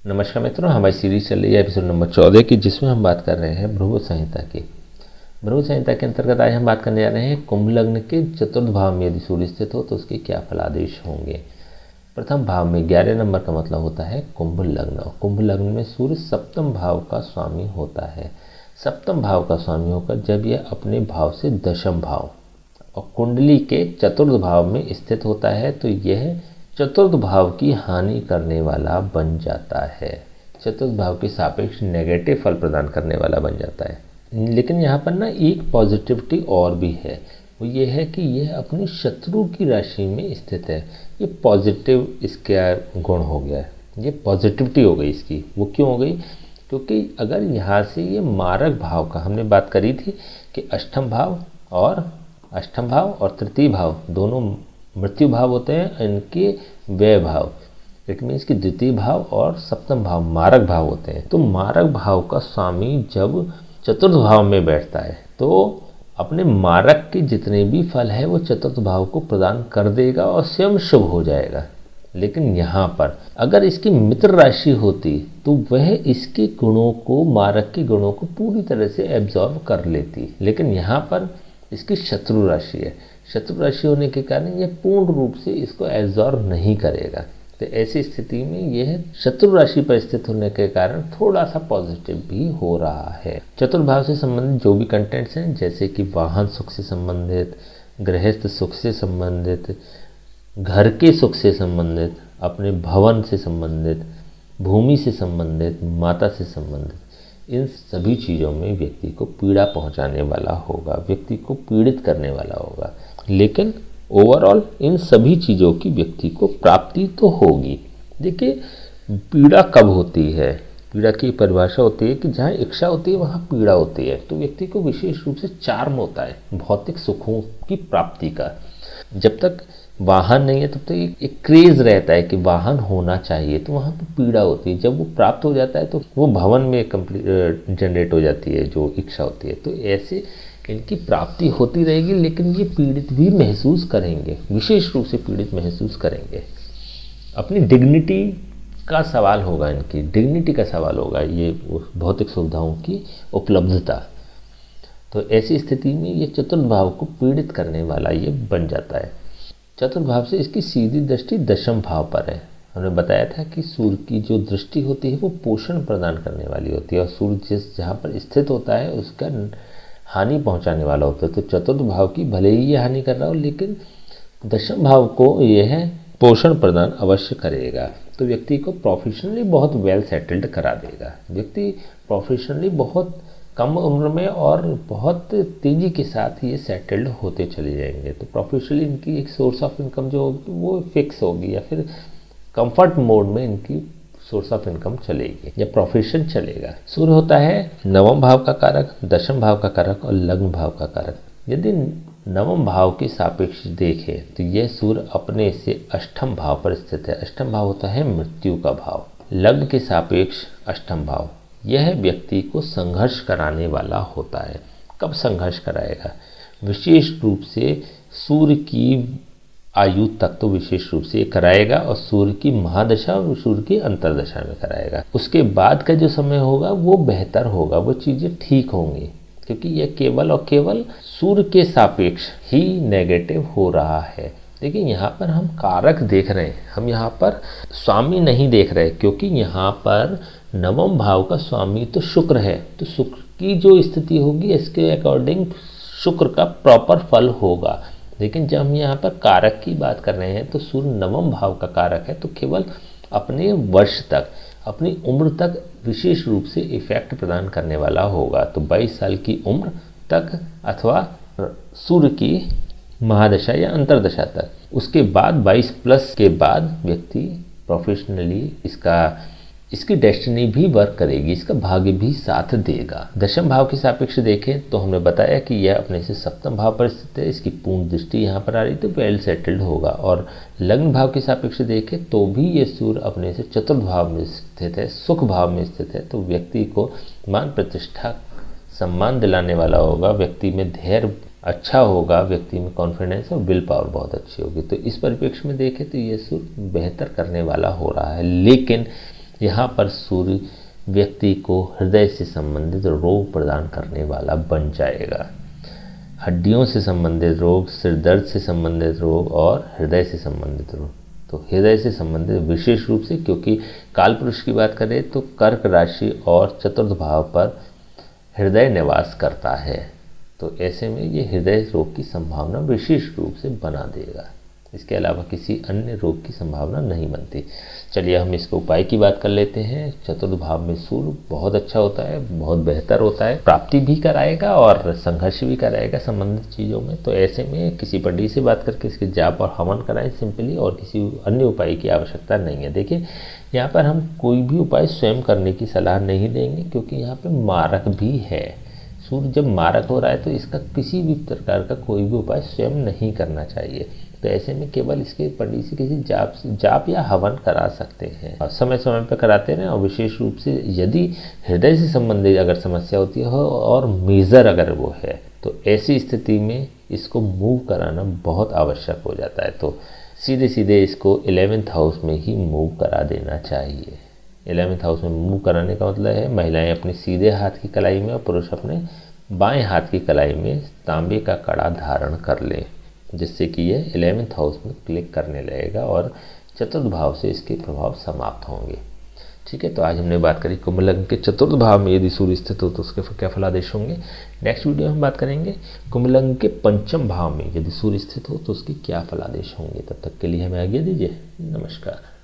नमस्कार मित्रों, हमारी सीरीज चल रही है एपिसोड नंबर 14 की, जिसमें हम बात कर रहे हैं भृगु संहिता की। भृगु संहिता के अंतर्गत आज हम बात करने जा रहे हैं कुंभ लग्न के चतुर्थ भाव में यदि सूर्य स्थित हो तो उसके क्या फलादेश होंगे। प्रथम भाव में 11 नंबर का मतलब होता है कुंभ लग्न, और कुंभ लग्न में सूर्य सप्तम भाव का स्वामी होता है। सप्तम भाव का स्वामी होकर जब यह अपने भाव से दशम भाव और कुंडली के चतुर्थ भाव में स्थित होता है तो यह चतुर्थ भाव की हानि करने वाला बन जाता है। चतुर्थ भाव के सापेक्ष नेगेटिव फल प्रदान करने वाला बन जाता है। लेकिन यहाँ पर ना एक पॉजिटिविटी और भी है, वो ये है कि यह अपनी शत्रु की राशि में स्थित है। ये पॉजिटिव इसका गुण हो गया है, ये पॉजिटिविटी हो गई इसकी। वो क्यों हो गई? क्योंकि अगर यहाँ से ये मारक भाव का हमने बात करी थी कि अष्टम भाव और तृतीय भाव दोनों मृत्यु भाव होते हैं, इनके व्यय भाव इट मीन्स कि द्वितीय भाव और सप्तम भाव मारक भाव होते हैं। तो मारक भाव का स्वामी जब चतुर्थ भाव में बैठता है तो अपने मारक के जितने भी फल है वो चतुर्थ भाव को प्रदान कर देगा और स्वयं शुभ हो जाएगा। लेकिन यहाँ पर अगर इसकी मित्र राशि होती तो वह इसके गुणों को, मारक के गुणों को पूरी तरह से एब्जॉर्व कर लेती। लेकिन यहाँ पर इसकी शत्रु राशि है, शत्रु राशि होने के कारण यह पूर्ण रूप से इसको एब्जॉर्व नहीं करेगा। तो ऐसी स्थिति में यह शत्रु राशि पर स्थित होने के कारण थोड़ा सा पॉजिटिव भी हो रहा है। चतुर्भाव से संबंधित जो भी कंटेंट्स हैं, जैसे कि वाहन सुख से संबंधित, गृहस्थ सुख से संबंधित, घर के सुख से संबंधित, अपने भवन से संबंधित, भूमि से संबंधित, माता से संबंधित, इन सभी चीज़ों में व्यक्ति को पीड़ा पहुंचाने वाला होगा, व्यक्ति को पीड़ित करने वाला होगा। लेकिन ओवरऑल इन सभी चीज़ों की व्यक्ति को प्राप्ति तो होगी। देखिए, पीड़ा कब होती है? पीड़ा की परिभाषा होती है कि जहाँ इच्छा होती है वहाँ पीड़ा होती है। तो व्यक्ति को विशेष रूप से चार्म होता है भौतिक सुखों की प्राप्ति का। जब तक वाहन नहीं है तब तक एक क्रेज रहता है कि वाहन होना चाहिए, तो वहाँ पर पीड़ा होती है। जब वो प्राप्त हो जाता है तो वो भवन में जनरेट हो जाती है जो इच्छा होती है। तो ऐसे इनकी प्राप्ति होती रहेगी, लेकिन ये पीड़ित भी महसूस करेंगे, विशेष रूप से पीड़ित महसूस करेंगे। अपनी डिग्निटी का सवाल होगा, इनकी डिग्निटी का सवाल होगा, ये भौतिक सुविधाओं की उपलब्धता। तो ऐसी स्थिति में ये चतुर्थ भाव को पीड़ित करने वाला ये बन जाता है। चतुर्थ भाव से इसकी सीधी दृष्टि दशम भाव पर है। हमने बताया था कि सूर्य की जो दृष्टि होती है वो पोषण प्रदान करने वाली होती है, और सूर्य जहाँ पर स्थित होता है उसका हानि पहुंचाने वाला होता है। तो चतुर्थ भाव की भले ही ये हानि कर रहा हो, लेकिन दशम भाव को यह पोषण प्रदान अवश्य करेगा। तो व्यक्ति को प्रोफेशनली बहुत वेल सेटल्ड करा देगा। व्यक्ति प्रोफेशनली बहुत कम उम्र में और बहुत तेज़ी के साथ ये सेटल्ड होते चले जाएंगे। तो प्रोफेशनली इनकी एक सोर्स ऑफ इनकम जो होगी वो फिक्स होगी, या फिर कंफर्ट मोड में इनकी सोर्स ऑफ इनकम चलेगी या प्रोफेशन चलेगा। सूर्य होता है नवम भाव का कारक, दशम भाव का कारक और लग्न भाव का कारक। यदि नवम भाव के सापेक्ष देखें तो यह सूर्य अपने से अष्टम भाव पर स्थित है। अष्टम भाव होता है मृत्यु का भाव। लग्न के सापेक्ष अष्टम भाव यह व्यक्ति को संघर्ष कराने वाला होता है। कब संघर्ष कराएगा? विशेष रूप से सूर्य की आयु तक तो विशेष रूप से कराएगा, और सूर्य की महादशा और सूर्य की अंतर्दशा में कराएगा। उसके बाद का जो समय होगा वो बेहतर होगा, वो चीज़ें ठीक होंगी, क्योंकि यह केवल और केवल सूर्य के सापेक्ष ही नेगेटिव हो रहा है। देखिए, यहाँ पर हम कारक देख रहे हैं, हम यहाँ पर स्वामी नहीं देख रहे, क्योंकि यहाँ पर नवम भाव का स्वामी तो शुक्र है। तो शुक्र की जो स्थिति होगी इसके अकॉर्डिंग शुक्र का प्रॉपर फल होगा। लेकिन जब हम यहाँ पर कारक की बात कर रहे हैं तो सूर्य नवम भाव का कारक है, तो केवल अपने वर्ष तक, अपनी उम्र तक विशेष रूप से इफेक्ट प्रदान करने वाला होगा। तो 22 साल की उम्र तक, अथवा सूर्य की महादशा या अंतर्दशा तक। उसके बाद 22 प्लस के बाद व्यक्ति प्रोफेशनली इसकी डेस्टिनी भी वर्क करेगी, इसका भाग्य भी साथ देगा। दशम भाव के सापेक्ष देखें तो हमने बताया कि यह अपने से सप्तम भाव पर स्थित है, इसकी पूर्ण दृष्टि यहाँ पर आ रही तो वेल सेटल्ड होगा। और लग्न भाव के सापेक्ष देखें तो भी ये सूर्य अपने से चतुर्थ भाव में स्थित है, सुख भाव में स्थित है। तो व्यक्ति को मान प्रतिष्ठा, सम्मान दिलाने वाला होगा, व्यक्ति में धैर्य अच्छा होगा, व्यक्ति में कॉन्फिडेंस और विल पावर बहुत अच्छी होगी। तो इस परिप्रेक्ष्य में देखें तो ये सूर्य बेहतर करने वाला हो रहा है। लेकिन यहाँ पर सूर्य व्यक्ति को हृदय से संबंधित रोग प्रदान करने वाला बन जाएगा। हड्डियों से संबंधित रोग, सिर दर्द से संबंधित रोग और हृदय से संबंधित रोग। तो हृदय से संबंधित विशेष रूप से, क्योंकि काल पुरुष की बात करें तो कर्क राशि और चतुर्थ भाव पर हृदय निवास करता है, तो ऐसे में ये हृदय रोग की संभावना विशेष रूप से बना देगा। इसके अलावा किसी अन्य रोग की संभावना नहीं बनती। चलिए हम इसके उपाय की बात कर लेते हैं। चतुर्थ भाव में सूर्य बहुत अच्छा होता है, बहुत बेहतर होता है, प्राप्ति भी कराएगा और संघर्ष भी कराएगा संबंधित चीज़ों में। तो ऐसे में किसी पंडित से बात करके इसके जाप और हवन कराएं सिंपली, और किसी अन्य उपाय की आवश्यकता नहीं है। देखिए यहाँ पर हम कोई भी उपाय स्वयं करने की सलाह नहीं देंगे, क्योंकि यहाँ पर मारक भी है। सूर्य जब मारक हो रहा है तो इसका किसी भी प्रकार का कोई भी उपाय स्वयं नहीं करना चाहिए। तो ऐसे में केवल इसके पंडित से किसी जाप या हवन करा सकते हैं, और समय समय पर कराते रहें। और विशेष रूप से यदि हृदय से संबंधित अगर समस्या होती है और मेजर अगर वो है, तो ऐसी स्थिति में इसको मूव कराना बहुत आवश्यक हो जाता है। तो सीधे सीधे इसको 11th हाउस में ही मूव करा देना चाहिए। 11th हाउस में मूव कराने का मतलब है महिलाएं अपने सीधे हाथ की कलाई में और पुरुष अपने बाएं हाथ की कलाई में तांबे का कड़ा धारण कर लें, जिससे कि ये 11th हाउस में क्लिक करने लगेगा और चतुर्थ भाव से इसके प्रभाव समाप्त होंगे। ठीक है, तो आज हमने बात करी कुंभ लग्न के चतुर्थ भाव में यदि सूर्य स्थित हो तो उसके क्या फलादेश होंगे। नेक्स्ट वीडियो में हम बात करेंगे कुंभ लग्न के पंचम भाव में यदि सूर्य स्थित हो तो उसके क्या फलादेश होंगे। तब तक के लिए हमें आज्ञा दीजिए। नमस्कार।